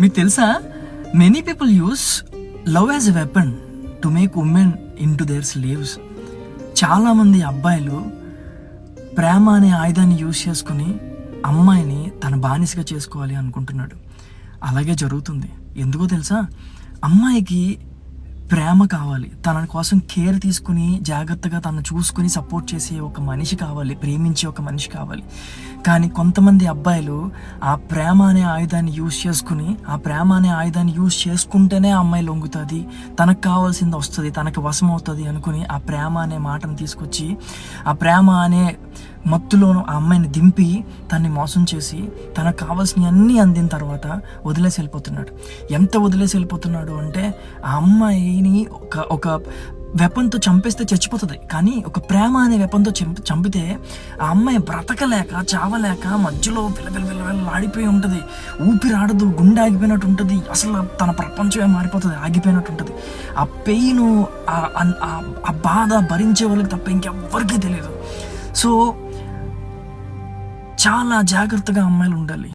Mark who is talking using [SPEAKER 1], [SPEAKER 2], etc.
[SPEAKER 1] మీకు తెలుసా, many people use love as a weapon to make women in to their sleeves. చాలామంది అబ్బాయిలు ప్రేమ అనే ఆయుధాన్ని యూజ్ చేసుకుని అమ్మాయిని తన బానిసగా చేసుకోవాలి అనుకుంటున్నాడు. అలాగే జరుగుతుంది. ఎందుకో తెలుసా, అమ్మాయికి ప్రేమ కావాలి, తన కోసం కేర్ తీసుకుని జాగ్రత్తగా తను చూసుకుని సపోర్ట్ చేసే ఒక మనిషి కావాలి, ప్రేమించే ఒక మనిషి కావాలి. కానీ కొంతమంది అబ్బాయిలు ఆ ప్రేమ అనే ఆయుధాన్ని యూజ్ చేసుకుంటేనే ఆ అమ్మాయి లొంగుతుంది, తనకు కావాల్సింది వస్తుంది, తనకు వశం అవుతుంది అనుకుని ఆ ప్రేమ అనే మాటను తీసుకొచ్చి ఆ ప్రేమ అనే మత్తులో ఆ అమ్మాయిని దింపి తన్ని మోసం చేసి తనకు కావాల్సినవి అన్నీ అందిన తర్వాత వదిలేసి వెళ్ళిపోతున్నాడు. ఎంత వదిలేసి వెళ్ళిపోతున్నాడు అంటే, ఆ అమ్మాయిని ఒక వెపన్తో చంపేస్తే చచ్చిపోతుంది, కానీ ఒక ప్రేమ అనే వెపన్తో చంపితే ఆ అమ్మాయి బ్రతకలేక చావలేక మధ్యలో ఆడిపోయి ఉంటుంది, ఊపిరాడదు, గుండె ఆగిపోయినట్టు ఉంటుంది, అసలు తన ప్రపంచమే మారిపోతుంది, ఆగిపోయినట్టు ఉంటుంది. ఆ పెయిన్, ఆ బాధ భరించే వాళ్ళకి తప్ప ఇంకెవ్వరికీ తెలియదు. సో చాలా జాగ్రత్తగా అమ్మాయిలు ఉండాలి.